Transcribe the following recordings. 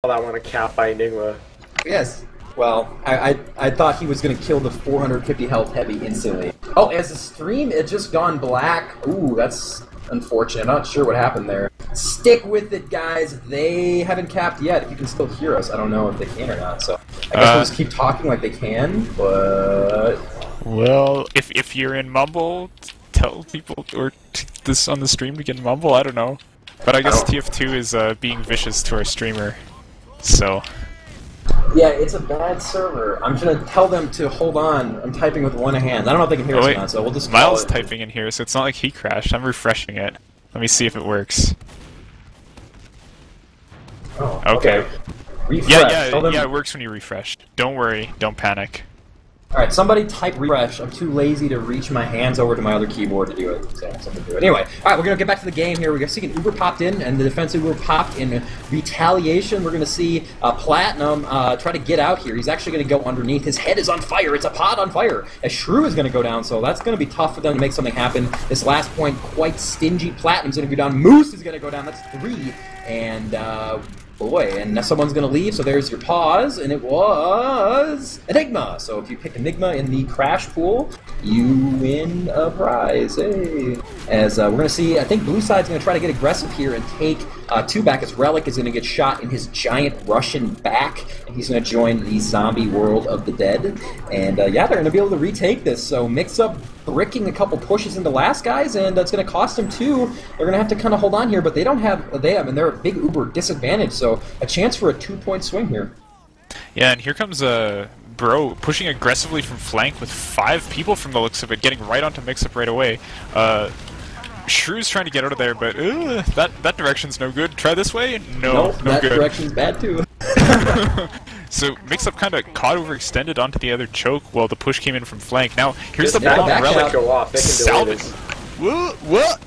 that want to cap by Enigma. Yes. Well, I thought he was going to kill the 450 health heavy instantly. Oh, as the stream, it just gone black. Ooh, that's unfortunate. I'm not sure what happened there. Stick with it, guys. They haven't capped yet. If you can still hear us, I don't know if they can or not. So I guess we'll just keep talking like they can, but... Well, if you're in Mumble, tell people or this on the stream to get in Mumble. I don't know, but I guess TF2 is being vicious to our streamer, so. Yeah, it's a bad server. I'm gonna tell them to hold on. I'm typing with one hand. I don't know if they can hear us or not, so we'll just. Miles typing in here, so it's not like he crashed. I'm refreshing it. Let me see if it works. Oh, okay. Refresh. Yeah, it works when you refresh. Don't worry, don't panic. Alright, somebody type refresh. I'm too lazy to reach my hands over to my other keyboard to do it. So something to do it. Anyway, alright, we're going to get back to the game here. We're going to see an Uber popped in, and the defensive Uber popped in retaliation. We're going to see Platinum try to get out here. He's actually going to go underneath. His head is on fire. It's a pod on fire. As Shrew is going to go down, so that's going to be tough for them to make something happen. This last point, quite stingy. Platinum's going to go down. Moose is going to go down. That's 3. And, boy, and someone's going to leave, so there's your pause, and it was Enigma. So if you pick Enigma in the crash pool, you win a prize. Hey. As we're going to see, I think Blue Side's going to try to get aggressive here and take 2 back, as Relic is going to get shot in his giant Russian back, and he's going to join the zombie world of the dead. And yeah, they're going to be able to retake this. So Mixup bricking a couple pushes into last guys, and that's going to cost them 2. They're going to have to kind of hold on here, but they don't have, and they're a big Uber disadvantage, so a chance for a 2-point swing here. Yeah, and here comes Bro pushing aggressively from flank with 5 people from the looks of it, getting right onto Mixup right away. Shrew's trying to get out of there, but that direction's no good. Try this way? No good. That direction's bad too. So Mixup kind of caught overextended onto the other choke while the push came in from flank. Now here's the bomb. Relic Go off. They can delay this.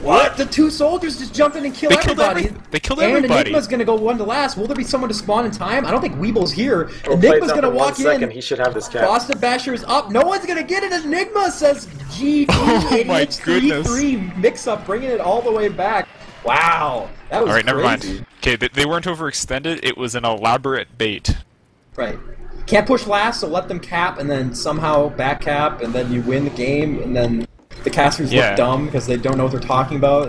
What? The 2 soldiers just jump in and kill everybody. They killed everybody. And Enigma's going to go 1 to last. Will there be someone to spawn in time? I don't think Weeble's here. We'll Enigma's going to walk in. He should have this cap. Boston Basher's up. No one's going to get it. Enigma says GG. Oh my goodness. 3-3 Mix-Up, bringing it all the way back. Wow. That was Alright, crazy. never mind. Okay, they weren't overextended. It was an elaborate bait. Right. Can't push last, so let them cap, and then somehow back cap, and then you win the game, and then the casters look dumb because they don't know what they're talking about.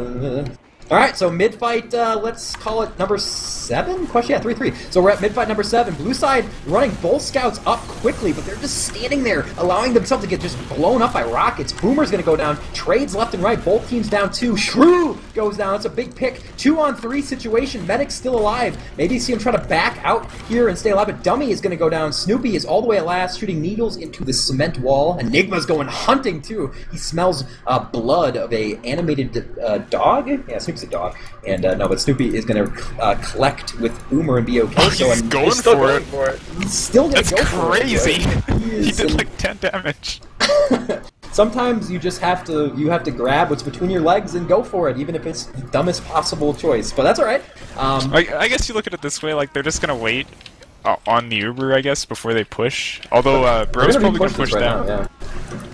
Alright, so mid-fight, let's call it number 7? Question? Yeah, 3-3. So we're at mid-fight number 7. Blue side running both scouts up quickly, but they're just standing there, allowing themselves to get just blown up by rockets. Boomer's going to go down. Trades left and right. Both teams down 2. Shrew goes down. It's a big pick. 2-on-3 situation. Medic's still alive. Maybe see him try to back out here and stay alive, but Dummy is going to go down. Snoopy is all the way at last, shooting needles into the cement wall. Enigma's going hunting, too. He smells blood of a animated dog. Yeah, Snoopy's a dog. And no, but Snoopy is going to collect with Boomer and be okay. Oh, so he's going for it. He's still going to go crazy. for it. He did like 10 damage. Sometimes you just have to grab what's between your legs and go for it, even if it's the dumbest possible choice. But that's all right. I guess you look at it this way: like they're just gonna wait on the Uber, I guess, before they push. Although Bro's probably gonna push down.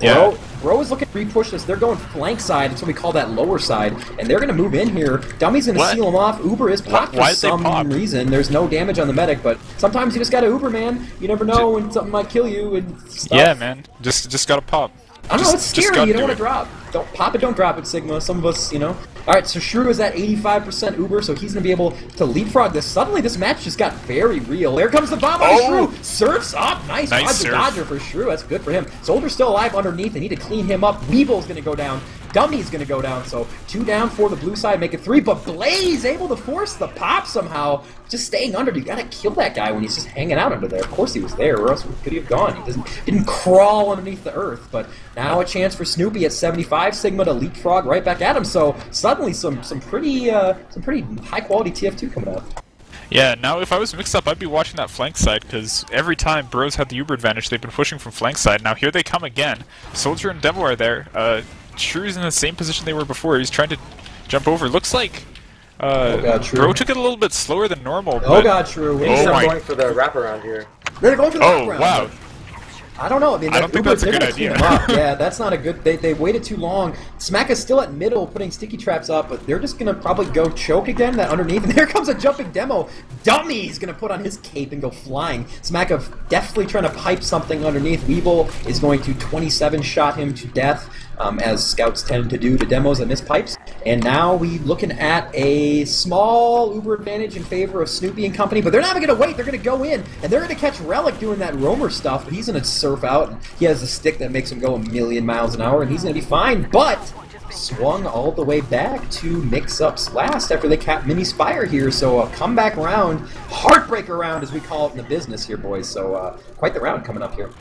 Yeah. Bro is looking to re-push this. They're going flank side. It's what we call that lower side. And they're going to move in here. Dummy's going to seal him off. Uber is popped for some reason. There's no damage on the medic, but sometimes you just got to Uber, man. You never know when something might kill you and stuff. Yeah, man. Just got to pop. I don't know, it's scary. You don't want to drop. Don't pop it, don't drop it, Sigma. Some of us, you know. Alright, so Shrew is at 85% Uber, so he's going to be able to leapfrog this. Suddenly, this match just got very real. There comes the bomb on Shrew. Surfs up. Nice dodger for Shrew. That's good for him. Soldier's still alive underneath. They need to clean him up. Weeble's going to go down. Dummy's going to go down. So 2 down for the blue side, make it 3. But Blaze able to force the pop somehow. Just staying under. You got to kill that guy when he's just hanging out under there. Of course he was there, or else could he have gone? He didn't crawl underneath the earth. But now a chance for Snoopy at 75 Sigma to leapfrog right back at him. So suddenly some pretty high quality TF2 coming up. Yeah, now if I was mixed up, I'd be watching that flank side, because every time Bros had the Uber advantage, they've been pushing from flank side. Now here they come again. Soldier and Devil are there. Shrew's in the same position they were before. He's trying to jump over. Looks like Bro took it a little bit slower than normal. Oh god, Shrew. He's going for the wraparound here. They're going for the wraparound. Oh, wow. I don't know. I mean, I don't think that's a good idea. Yeah, that's not a good... They waited too long. Smack is still at middle, putting sticky traps up, but they're just going to probably go choke again, that underneath. And there comes a jumping demo. Dummy! He's going to put on his cape and go flying. Smackov definitely trying to pipe something underneath. Weeble is going to 27-shot him to death, as scouts tend to do to demos that miss pipes. And now we looking at a small Uber advantage in favor of Snoopy and company, but they're not going to wait. They're going to go in, and they're going to catch Relic doing that roamer stuff, but he's going to surf out, and he has a stick that makes him go a million miles an hour, and he's going to be fine, but swung all the way back to Mixup's last after they cap Mini Spire here, so a comeback round, heartbreaker round as we call it in the business here, boys, so quite the round coming up here.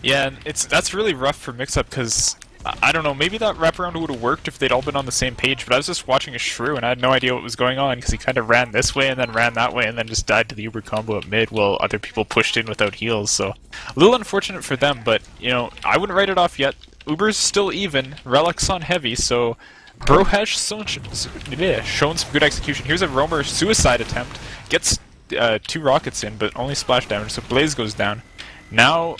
Yeah, and that's really rough for Mixup because I don't know, maybe that wraparound would have worked if they'd all been on the same page, but I was just watching a shrew and I had no idea what was going on because he kind of ran this way and then ran that way and then just died to the Uber combo at mid while other people pushed in without heals, so a little unfortunate for them, but, you know, I wouldn't write it off yet. Uber's still even, Relic's on heavy, so Bro has shown some good execution. Here's a roamer suicide attempt, gets 2 rockets in, but only splash damage, so Blaze goes down. Now,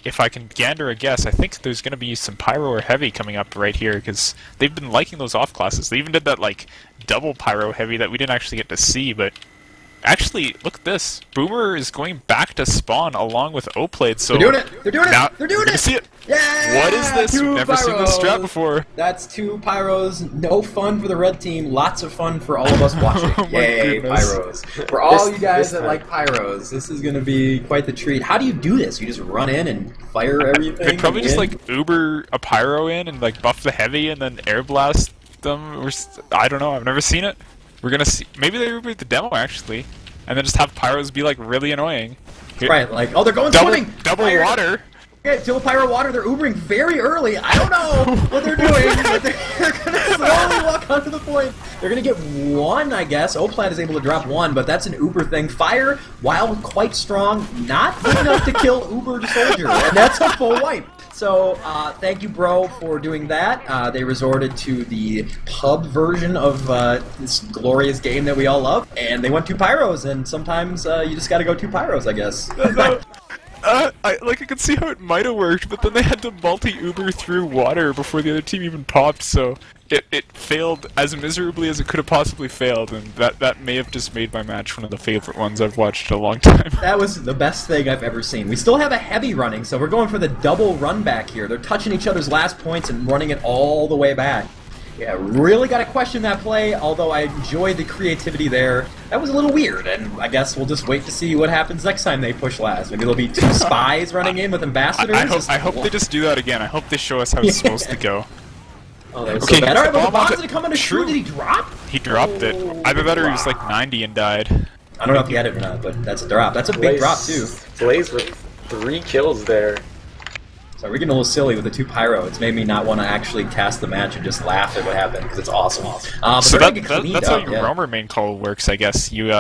if I can gander a guess, I think there's going to be some Pyro or Heavy coming up right here, because they've been liking those off classes. They even did that, like, double Pyro Heavy that we didn't actually get to see, but actually, look at this. Boomer is going back to spawn along with O-Plate, so... They're doing it! They're doing it! They're doing it! See it! Yeah! What is this? We've never seen this strat before. That's 2 Pyros. No fun for the red team. Lots of fun for all of us watching. Oh Yay, goodness. Pyros. For all you guys that like Pyros, this is going to be quite the treat. How do you do this? You just run in and fire everything? Could probably just, like, Uber a Pyro in and, like, buff the Heavy and then air blast them. Or I don't know. I've never seen it. We're going to see... Maybe they Uber the demo, actually. And then just have Pyros be, like, really annoying. Here. Right, like, oh, they're going swimming! Double water! Okay, double Pyro water, they're Ubering very early. I don't know what they're doing, but they're going to slowly walk onto the point. They're going to get 1, I guess. O-Plat is able to drop 1, but that's an Uber thing. Fire, while quite strong, not good enough to kill Uber Soldier, and that's a full wipe. So, thank you, bro, for doing that. They resorted to the pub version of this glorious game that we all love, and they went 2 Pyros, and sometimes you just gotta go 2 Pyros, I guess. I could see how it might have worked, but then they had to multi-Uber through water before the other team even popped, so it failed as miserably as it could have possibly failed, and that may have just made my match one of the favorite ones I've watched in a long time. That was the best thing I've ever seen. We still have a Heavy running, so we're going for the double run back here. They're touching each other's last points and running it all the way back. Yeah, really got to question that play, although I enjoyed the creativity there. That was a little weird, and I guess we'll just wait to see what happens next time they push last. Maybe there'll be 2 spies running in with ambassadors. I hope they just do that again. I hope they show us how it's supposed to go. Oh, that was so bad. Alright, well, the bomb's gonna come into Shrew. Did he drop? He dropped it. Either that or he was like 90 and died. I don't know if he had it or not, but that's a drop. That's a big drop, too. Blaze with 3 kills there. So we're getting a little silly with the 2 Pyro. It's made me not want to actually cast the match and just laugh at what happened, because it's awesome. But so that's how your roamer main call works, I guess. You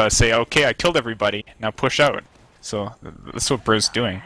say, okay, I killed everybody, now push out. So that's what Bro's doing.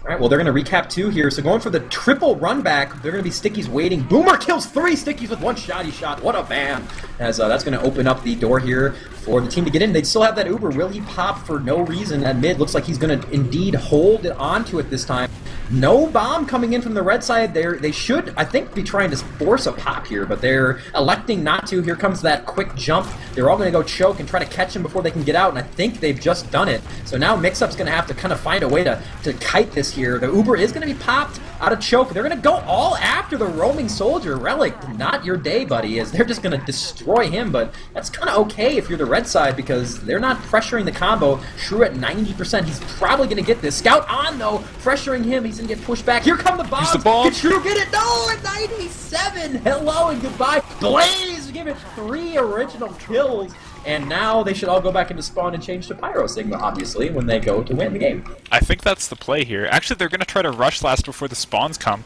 Alright, well, they're going to recap 2 here, so going for the triple run back, they're going to be Stickies waiting. Boomer kills 3 Stickies with 1 shotty shot. What a bam! As that's going to open up the door here for the team to get in. They still have that Uber. Will he pop for no reason at mid? Looks like he's going to indeed hold it onto it this time. No bomb coming in from the red side. They should, I think, be trying to force a pop here, but they're electing not to. Here comes that quick jump. They're all going to go choke and try to catch him before they can get out, and I think they've just done it. So now Mixup's going to have to kind of find a way to kite this here. The Uber is going to be popped out of choke. They're going to go all after the roaming soldier. Relic, not your day, buddy, as they're just going to destroy him, but that's kind of okay if you're the red side because they're not pressuring the combo. Shrew at 90%. He's probably going to get this. Scout on, though, pressuring him. He's going to get pushed back. Here come the bombs. Can Shrew get it? No, at 97. Hello and goodbye. Blaze, give it 3 original kills. And now they should all go back into spawn and change to Pyro Sigma, obviously, when they go to win the game. I think that's the play here. Actually, they're going to try to rush last before the spawns come.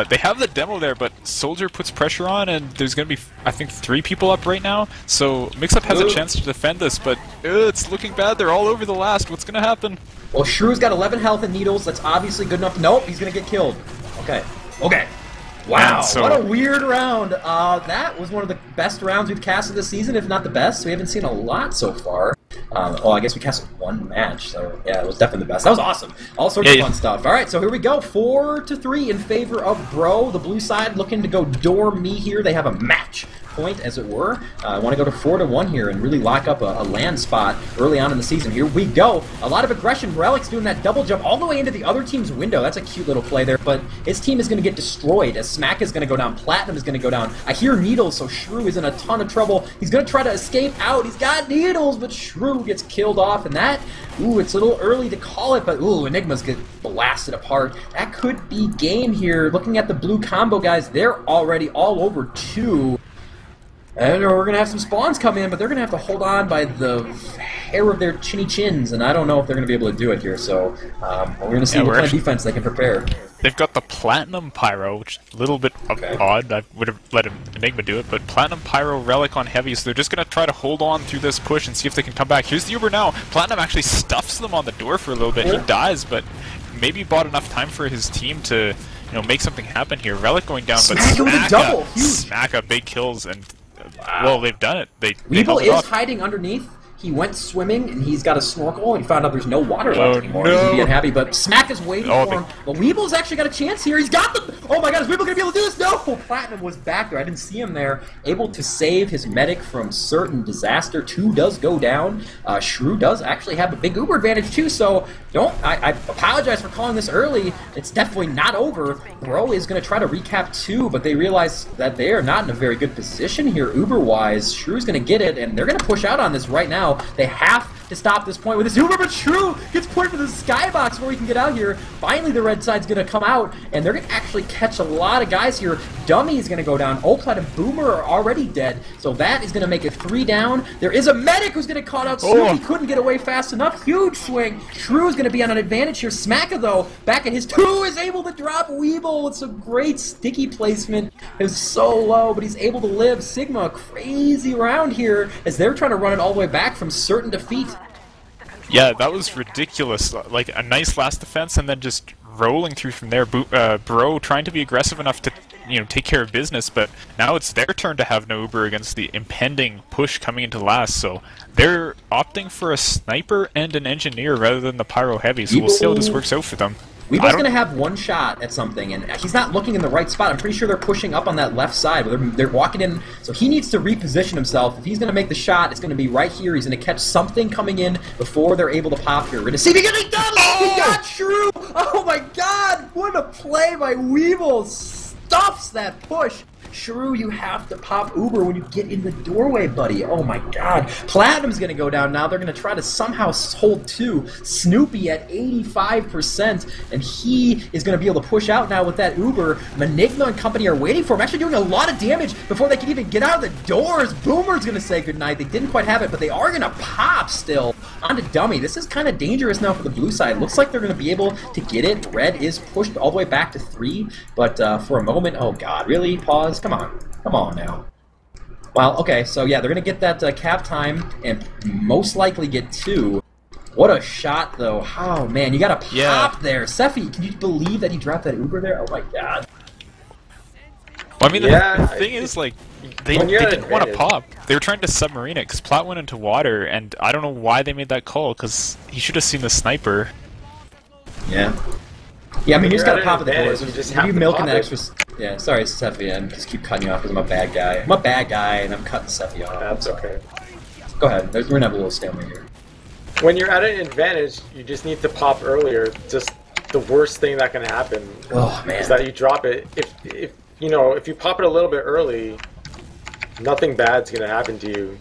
They have the demo there, but Soldier puts pressure on, and there's going to be, I think, 3 people up right now. So Mixup has a chance to defend this, but it's looking bad. They're all over the last. What's going to happen? Well, Shrew's got 11 health and needles. That's obviously good enough. Nope, he's going to get killed. Okay. Okay. Wow, what a weird round. That was one of the best rounds we've casted this season, if not the best. We haven't seen a lot so far. Well, I guess we casted one match, so yeah, it was definitely the best. That was awesome. All sorts of fun stuff. All right, so here we go. 4-3 in favor of Bro. The blue side looking to go door me here. They have a match point, as it were. I want to go to 4-1 here and really lock up a land spot early on in the season. Here we go. A lot of aggression. Relic's doing that double jump all the way into the other team's window. That's a cute little play there, but his team is going to get destroyed as Smack is going to go down. Platinum is going to go down. I hear Needles, so Shrew is in a ton of trouble. He's going to try to escape out. He's got Needles, but Shrew gets killed off, and that, ooh, it's a little early to call it, but ooh, Enigmas get blasted apart. That could be game here. Looking at the blue combo, guys, they're already all over 2. And we're going to have some spawns come in, but they're going to have to hold on by the hair of their chinny chins, and I don't know if they're going to be able to do it here, so we're going to see what kind of defense they can prepare. They've got the Platinum Pyro, which is a little bit odd. I would have let Enigma do it, but Platinum Pyro Relic on Heavy, so they're just going to try to hold on through this push and see if they can come back. Here's the Uber now. Platinum actually stuffs them on the door for a little bit. He dies, but maybe bought enough time for his team to, make something happen here. Relic going down, but Smack up big kills, and well, they've done it. Weeble is hiding underneath. He went swimming, and he's got a snorkel, and he found out there's no water left anymore. He's gonna be unhappy, but Smack is waiting for him. But Weeble's actually got a chance here. He's got the... Oh my god, is Weeble gonna be able to do this? No! Platinum was back there. I didn't see him there. Able to save his medic from certain disaster. 2 does go down. Shrew does actually have a big Uber advantage, too, so I apologize for calling this early. It's definitely not over. Bro is gonna try to recap 2, but they realize that they are not in a very good position here, Uber-wise. Shrew's gonna get it, and they're gonna push out on this right now. They have to stop this point with this Uber, but Shrew gets put into the skybox before he can get out here. Finally, the red side's going to come out, and they're going to actually catch a lot of guys here. Dummy is going to go down. Oplat and Boomer are already dead, so that is going to make it 3 down. There is a medic who's going to call out soon. He couldn't get away fast enough. Huge swing. Shrew is going to be on an advantage here. Smacka, though, back at his 2, is able to drop Weeble. It's a great sticky placement. It's so low, but he's able to live. Sigma, crazy round here as they're trying to run it all the way back from certain defeat. Yeah, that was ridiculous. Like, a nice last defense and then just rolling through from there. Bro trying to be aggressive enough to, take care of business, but now it's their turn to have no Uber against the impending push coming into last, so they're opting for a sniper and an engineer rather than the Pyro Heavy, so we'll see how this works out for them. Weeble's going to have one shot at something, and he's not looking in the right spot. I'm pretty sure they're pushing up on that left side. They're walking in, so he needs to reposition himself. If he's going to make the shot, it's going to be right here. He's going to catch something coming in before they're able to pop here. We're going to see if he got Shrew! Oh my god! What a play by Weeble! Stuffs that push! Shrew, you have to pop Uber when you get in the doorway, buddy. Oh my god. Platinum's going to go down now. They're going to try to somehow hold 2. Snoopy at 85%, and he is going to be able to push out now with that Uber. Manigma and company are waiting for him, actually doing a lot of damage before they can even get out of the doors. Boomer's going to say goodnight. They didn't quite have it, but they are going to pop still. Onto Dummy. This is kind of dangerous now for the blue side. Looks like they're going to be able to get it. Red is pushed all the way back to 3, but for a moment, oh god, really? Pause? Come on now. Well, okay, so yeah, they're going to get that cap time and most likely get 2. What a shot, though. Oh, man, you got to pop there. Sephy, can you believe that he dropped that Uber there? Oh, my god. Well, I mean, the thing is, like, they didn't want to pop. They were trying to submarine it because Plat went into water, and I don't know why they made that call because he should have seen the sniper. Yeah. Yeah, I mean, you just gotta pop at the doors. You're milking that extra... Yeah, sorry, Sephy, I just keep cutting you off because I'm a bad guy. I'm a bad guy, and I'm cutting Sephy off. That's okay. Go ahead. We're gonna have a little stalemate here. When you're at an advantage, you just need to pop earlier. Just the worst thing that can happen is that you drop it. If you pop it a little bit early, nothing bad's gonna happen to you.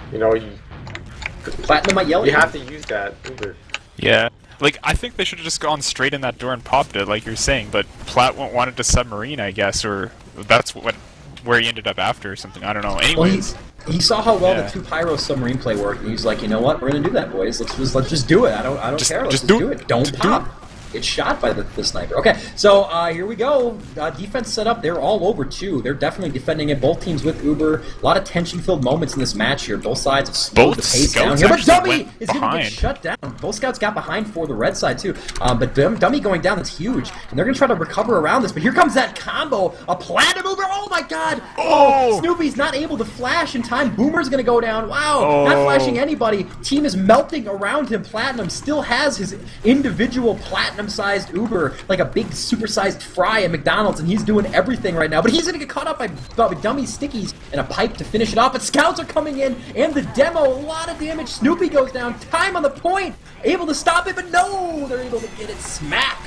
Platinum might yell at you. You have to use that Uber. Yeah. Like, I think they should have just gone straight in that door and popped it, like you're saying, but Plat wanted to submarine, I guess, or that's where he ended up after or something. I don't know. Anyways. Well, he saw how well the 2 Pyro submarine play worked, and he's like, you know what, we're gonna do that, boys. Let's just do it. I don't care. Let's just do it. Don't pop. It's shot by the sniper. Okay, so here we go. Defense set up. They're all over, too. They're definitely defending it. Both teams with Uber. A lot of tension-filled moments in this match here. Both sides have slowed the pace down here. But Dummy is going to get shut down. Both scouts got behind for the red side, too. But Dummy going down, that's huge. And they're going to try to recover around this. But here comes that combo. A Platinum Uber. Oh, my my god! Oh! Snoopy's not able to flash in time. Boomer's gonna go down. Wow! Not flashing anybody. Team is melting around him. Platinum still has his individual platinum-sized Uber, like a big super-sized fry at McDonald's, and he's doing everything right now. But he's gonna get caught up by dummy stickies and a pipe to finish it off. But scouts are coming in, and the demo, a lot of damage. Snoopy goes down. Time on the point. Able to stop it, but no! They're able to get it smack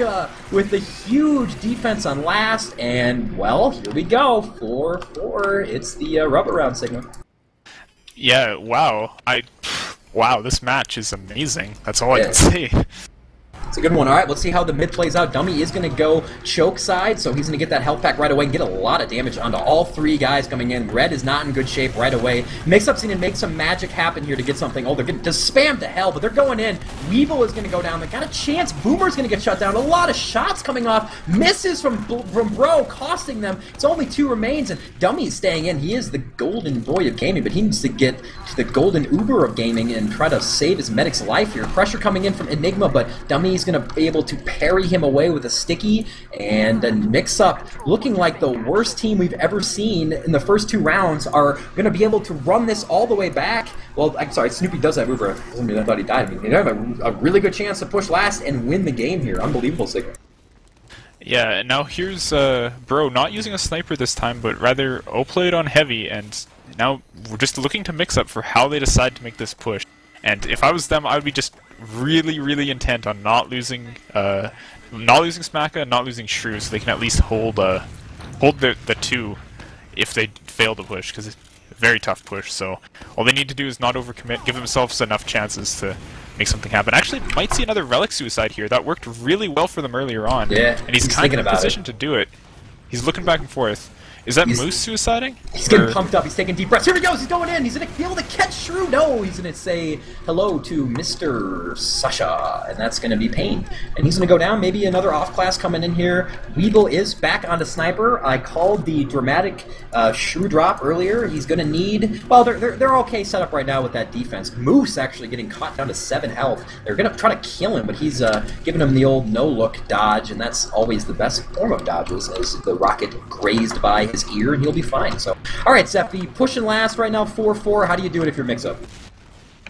with the huge defense on last, and, well, here we go. 4-4. It's the rubber round signal. Yeah, wow. Wow, this match is amazing. That's all I can say. It's a good one. All right, let's see how the mid plays out. Dummy is going to go choke side, so he's going to get that health pack right away and get a lot of damage onto all three guys coming in. Red is not in good shape right away. Mixup's going to make some magic happen here to get something. Oh, they're going to spam to hell, but they're going in. Weevil is going to go down. They got a chance. Boomer's going to get shut down. A lot of shots coming off. Misses from Bro, costing them. It's only 2 remains, and Dummy's staying in. He is the golden boy of gaming, but he needs to get to the golden Uber of gaming and try to save his medic's life here. Pressure coming in from Enigma, but Dummy's going to be able to parry him away with a sticky, and then Mixup, looking like the worst team we've ever seen in the first 2 rounds, are going to be able to run this all the way back. Well, I'm sorry, Snoopy does have Uber. I thought he died. I mean, they have a really good chance to push last and win the game here. Unbelievable signal. Yeah, and now here's Bro not using a sniper this time, but rather O-played on heavy, and now we're just looking to Mixup for how they decide to make this push. And if I was them, I would be just really intent on not losing Smacka and not losing Shrew, so they can at least hold the 2 if they fail to push, because it's a very tough push. So all they need to do is not overcommit, give themselves enough chances to make something happen. Actually, might see another Relic suicide here. That worked really well for them earlier on. Yeah, and he's kind of in a position to do it. He's looking back and forth. Is that Moose suiciding? He's getting pumped up. He's taking deep breaths. Here he goes. He's going in. He's going to be able to catch Shrew. No, he's going to say hello to Mr. Sasha, and that's going to be Pain. And he's going to go down. Maybe another off-class coming in here. Weevil is back onto Sniper. I called the dramatic Shrew drop earlier. He's going to need... Well, they're okay set up right now with that defense. Moose actually getting caught down to 7 health. They're going to try to kill him, but he's giving him the old no-look dodge, and that's always the best form of dodges, as the rocket grazed by his ear, and he'll be fine. So, all right, Sephy, pushing last right now, 4-4. How do you do it if you're Mixup?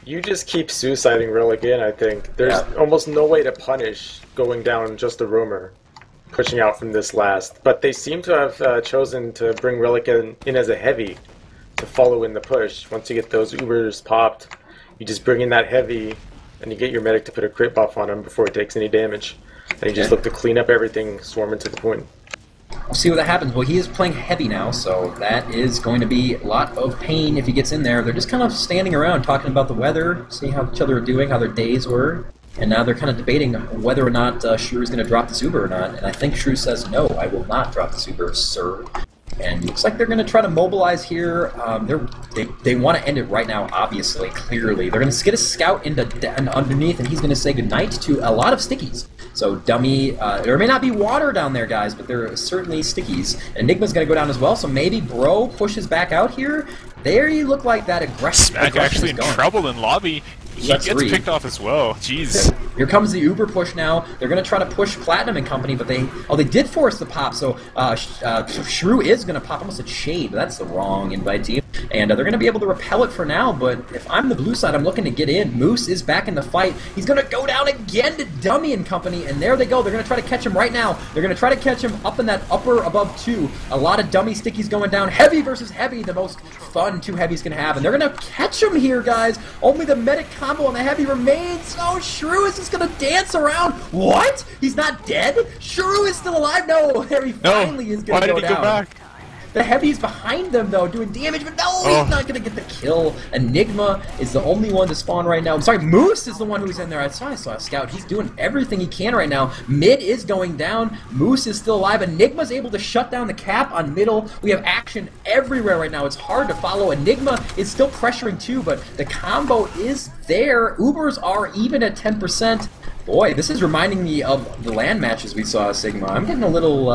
You just keep suiciding Relic in, I think. There's almost no way to punish going down just a roamer, pushing out from this last. But they seem to have chosen to bring Relic in as a heavy to follow in the push. Once you get those Ubers popped, you just bring in that heavy, and you get your medic to put a crit buff on him before it takes any damage. And you just look to clean up everything, swarm into the point. We'll see what happens. Well, he is playing heavy now, so that is going to be a lot of pain if he gets in there. They're just kind of standing around talking about the weather, seeing how each other are doing, how their days were, and now they're kind of debating whether or not Shrew is going to drop this Uber or not. And I think Shrew says, no, I will not drop this Uber, sir. And it looks like they're going to try to mobilize here. They want to end it right now, obviously, clearly. They're going to get a scout into underneath, and he's going to say goodnight to a lot of stickies. So Dummy, there may not be water down there, guys, but there are certainly stickies. Enigma's going to go down as well, so maybe Bro pushes back out here. There you look like that aggression. Smack actually in trouble in lobby. He gets picked off as well. Jeez. Here comes the Uber push now. They're going to try to push Platinum and company, but they did force the pop, so Shrew is going to pop. Almost a Shade, but that's the wrong invite team. And they're going to be able to repel it for now, but if I'm the blue side, I'm looking to get in. Moose is back in the fight. He's going to go down again to Dummy and company, and there they go. They're going to try to catch him right now. They're going to try to catch him up in that upper above 2. A lot of Dummy stickies going down. Heavy versus Heavy, the most fun 2 heavies can have, and they're going to catch him here, guys. Only the medic combo on the Heavy remains. Oh, Shrew is just going to dance around. What? He's not dead? Shrew is still alive? No, Heavy finally is going to go down. Why did he go back? The Heavy's behind them, though, doing damage, but no, he's not going to get the kill. Enigma is the only one to spawn right now. I'm sorry, Moose is the one who's in there. I saw a scout. He's doing everything he can right now. Mid is going down. Moose is still alive. Enigma's able to shut down the cap on middle. We have action everywhere right now. It's hard to follow. Enigma is still pressuring too, but the combo is there. Ubers are even at 10%. Boy, this is reminding me of the LAN matches we saw at Sigma. I'm getting a little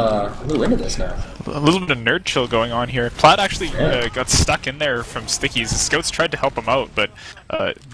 into this now. A little bit of nerd chill going on here. Platt actually got stuck in there from stickies. The scouts tried to help him out, but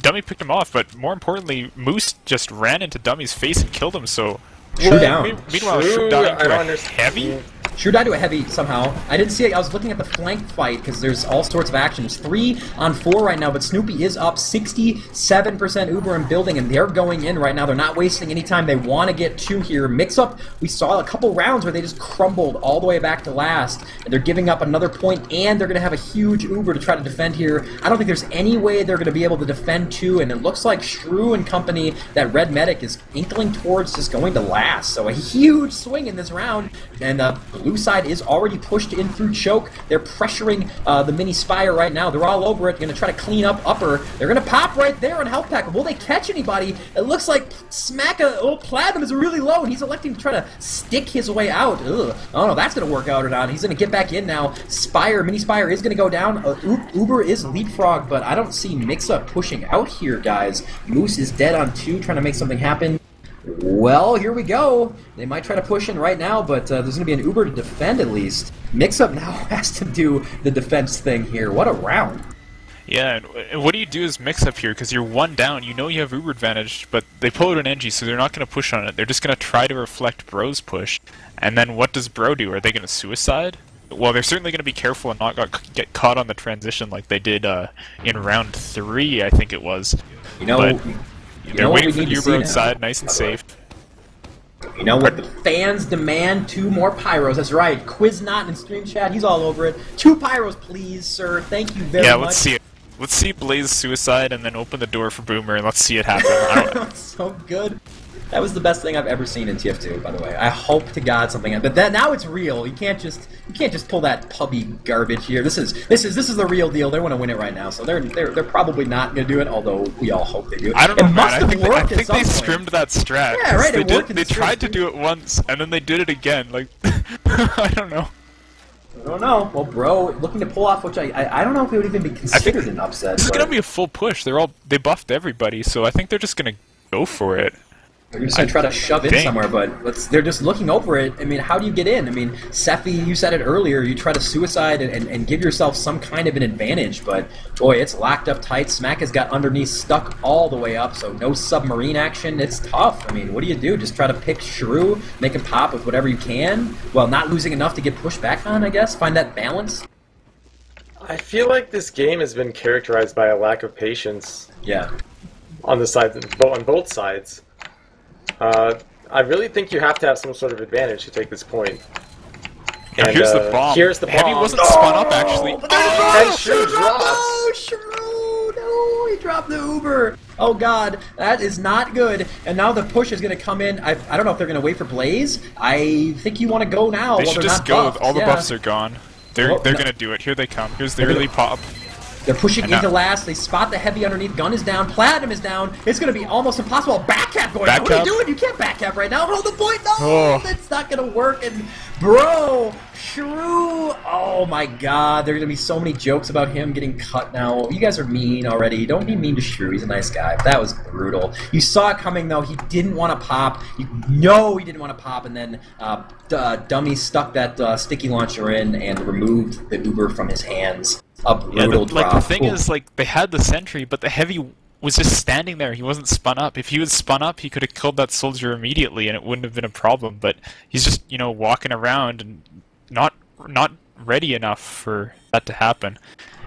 Dummy picked him off. But more importantly, Moose just ran into Dummy's face and killed him. So Shrew down. Meanwhile, Shrew down into a heavy. Shrew died to a heavy somehow. I didn't see it. I was looking at the flank fight because there's all sorts of action. It's 3 on 4 right now, but Snoopy is up 67% Uber and building, and they're going in right now. They're not wasting any time. They want to get 2 here. Mix-Up, we saw a couple rounds where they just crumbled all the way back to last, and they're giving up another point, and they're going to have a huge Uber to try to defend here. I don't think there's any way they're going to be able to defend 2, and it looks like Shrew and company, that red medic is inkling towards just going to last. So a huge swing in this round, and the blue side is already pushed in through choke. They're pressuring the mini Spire right now. They're all over it. Going to try to clean up upper. They're going to pop right there on health pack. Will they catch anybody? It looks like Platinum is really low, and he's electing to try to stick his way out. Ugh. I don't know if that's going to work out or not. He's going to get back in now. Mini Spire is going to go down. Uber is leapfrog, but I don't see Mix-Up pushing out here, guys. Moose is dead on 2, trying to make something happen. Well, here we go. They might try to push in right now, but there's going to be an Uber to defend at least. Mix-Up now has to do the defense thing here. What a round. Yeah, and what do you do as Mix-Up here? Because you're 1 down, you know you have Uber advantage, but they pull out an NG, so they're not going to push on it. They're just going to try to reflect Bro's push. And then what does Bro do? Are they going to suicide? Well, they're certainly going to be careful and not get caught on the transition like they did in round 3, I think it was. You know, but they're waiting for the Uber outside, nice and safe. You know what the fans demand? 2 more pyros. That's right. Quiznot in stream chat. He's all over it. 2 pyros, please, sir. Thank you very much. Yeah, let's see it. Let's see Blaze suicide and then open the door for Boomer and let's see it happen. So good. That was the best thing I've ever seen in TF2, by the way. I hope to God something happens. But now it's real. You can't just pull that pubby garbage here. This is the real deal. They want to win it right now, so they're probably not gonna do it. Although we all hope they do. I don't know, man. I think they point. scrimmed that strat. Yeah, right. They tried to do it once and then they did it again. Like I don't know. I don't know. Well, Bro, looking to pull off, which I don't know if it would even be considered an upset. This is gonna be a full push. They buffed everybody, so I think they're just gonna go for it. They're just going to try to shove in somewhere, but they're just looking over it. I mean, how do you get in? I mean, Sephy, you said it earlier, you try to suicide and give yourself some kind of an advantage, but boy, it's locked up tight. Smack has got underneath stuck all the way up, so no submarine action. It's tough. I mean, what do you do? Just try to pick Shrew, make him pop with whatever you can, while not losing enough to get pushed back on, I guess? Find that balance? I feel like this game has been characterized by a lack of patience. Yeah. On both sides. I really think you have to have some sort of advantage to take this point. And here's the bomb. Here's the bomb. Heavy wasn't spun up, actually. And Shrew drops. Oh, Shrew! No, he dropped the Uber. Oh, God. That is not good. And now the push is going to come in. I don't know if they're going to wait for Blaze. I think you want to go now. They should just go. All the buffs are gone. They're going to do it. Here they come. Here's the early pop. They're pushing into last. They spot the heavy underneath. Gun is down. Platinum is down. It's going to be almost impossible. Backcap going on. What are you doing? You can't backcap right now. Hold the point. No, that's not going to work. And Bro, Shrew. Oh my God. There are going to be so many jokes about him getting cut now. You guys are mean already. Don't be mean to Shrew. He's a nice guy. But that was brutal. You saw it coming though. He didn't want to pop. You know he didn't want to pop. And then Dummy stuck that sticky launcher in and removed the Uber from his hands. A brutal drop. Like the thing is, like they had the sentry, but the heavy was just standing there. He wasn't spun up. If he was spun up, he could have killed that soldier immediately, and it wouldn't have been a problem. But he's just, you know, walking around and not ready enough for that to happen.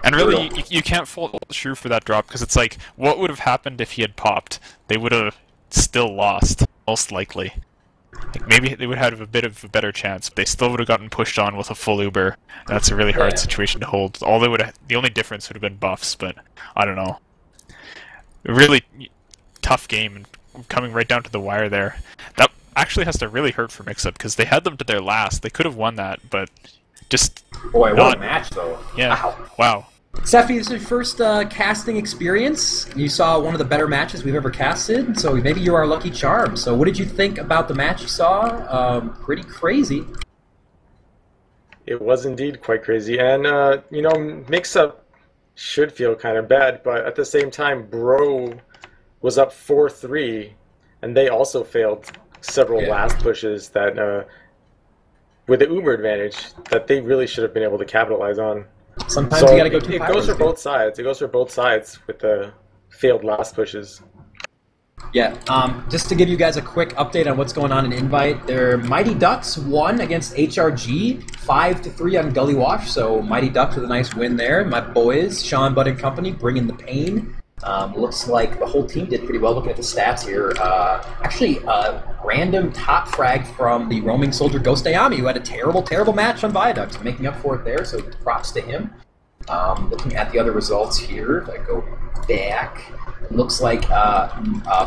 And really, you can't fault Shrew for that drop because it's like, what would have happened if he had popped? They would have still lost, most likely. Like maybe they would have a bit of a better chance. But they still would have gotten pushed on with a full Uber. That's a really hard situation to hold. The only difference would have been buffs, but I don't know. A really tough game and coming right down to the wire there. That actually has to really hurt for Mixup because they had them to their last. They could have won that, but just boy, what a match though. Yeah. Wow. Sephy, this is your first casting experience. You saw one of the better matches we've ever casted, so maybe you're our lucky charm. So what did you think about the match you saw? Pretty crazy. It was indeed quite crazy, and you know, Mixup should feel kind of bad, but at the same time, Bro was up 4-3, and they also failed several last pushes that, with the Uber advantage, that they really should have been able to capitalize on. Sometimes you gotta go too It goes for both sides. It goes for both sides with the failed last pushes. Yeah, just to give you guys a quick update on what's going on in Invite, their Mighty Ducks won against HRG 5-3 on Gully Wash, so Mighty Ducks with a nice win there. My boys, Sean, Bud, and company, bringing the pain. Looks like the whole team did pretty well looking at the stats here. Actually, random top frag from the roaming soldier Ghost Ayami, who had a terrible, terrible match on Viaduct, making up for it there, so props to him. Looking at the other results here, if I go back, it looks like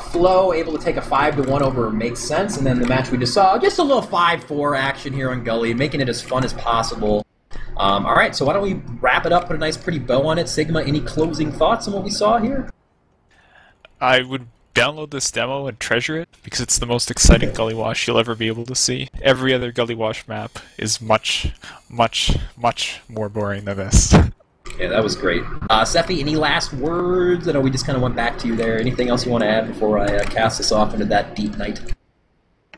Flo able to take a 5-1 over Makes Sense, and then the match we just saw, just a little 5-4 action here on Gully, making it as fun as possible. All right, so why don't we wrap it up, put a nice pretty bow on it. Sigma, any closing thoughts on what we saw here? I would download this demo and treasure it, because it's the most exciting Gully Wash you'll ever be able to see. Every other Gully Wash map is much, much, much more boring than this. Yeah, that was great. Sephy, any last words? I know we just kind of went back to you there. Anything else you want to add before I cast us off into that deep night?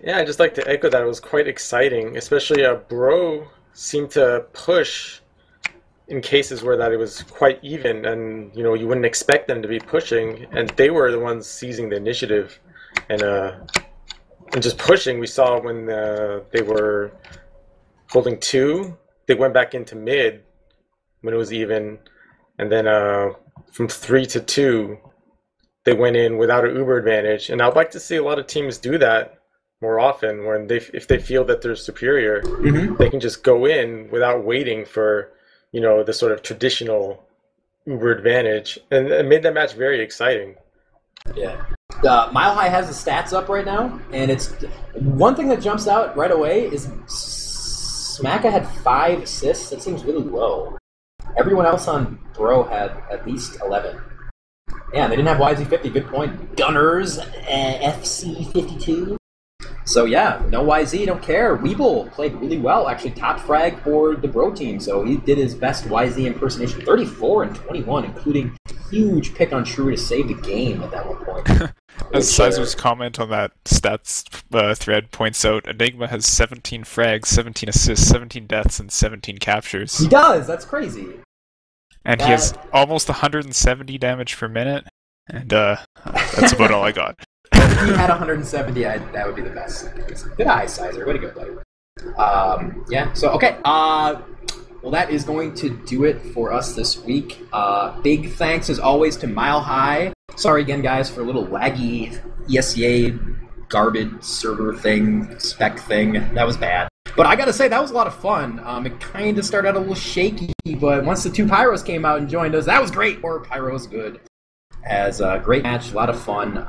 Yeah, I'd just like to echo that it was quite exciting, especially Bro seemed to push in cases where that it was quite even, and you wouldn't expect them to be pushing, and they were the ones seizing the initiative and just pushing. We saw when they were holding 2, they went back into mid when it was even, and then from 3 to 2 they went in without an Uber advantage, and I'd like to see a lot of teams do that more often, when if they feel that they're superior, they can just go in without waiting for the sort of traditional Uber advantage, and it made that match very exciting. Yeah. Mile High has the stats up right now, and it's one thing that jumps out right away is Smacka had 5 assists. That seems really low. Everyone else on Bro had at least 11. Yeah, they didn't have YZ50. Good point. Gunners, FC52. So yeah, no YZ, don't care. Weeble played really well, actually top frag for the Bro team, so he did his best YZ impersonation, 34 and 21, including huge pick on True to save the game at that one point. As Sizer's comment on that stats thread points out, Enigma has 17 frags, 17 assists, 17 deaths, and 17 captures. He does, that's crazy. And he has almost 170 damage per minute, and that's about all I got. If he had 170, that would be the best. Good eye, Sizer. Way to go, buddy. Yeah, so, okay. Well, that is going to do it for us this week. Big thanks, as always, to Mile High. Sorry again, guys, for a little laggy ESEA garbage server thing, spec thing. That was bad. But I gotta say, that was a lot of fun. It kind of started out a little shaky, but once the 2 Pyros came out and joined us, that was great. Or Pyros, good. As a great match, a lot of fun.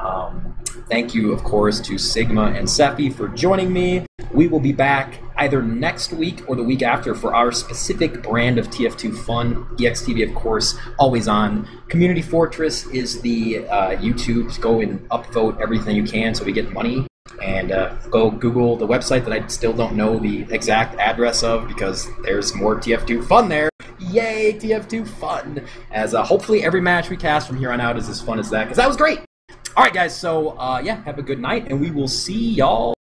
Thank you, of course, to Sigma and Sephy for joining me. We will be back either next week or the week after for our specific brand of TF2 fun. eXtv, of course, always on. Community Fortress is the YouTube. Go and upvote everything you can so we get money. And go Google the website that I still don't know the exact address of, because there's more TF2 fun there. Yay, TF2 fun! As hopefully every match we cast from here on out is as fun as that, because that was great! Alright guys, so yeah, have a good night, and we will see y'all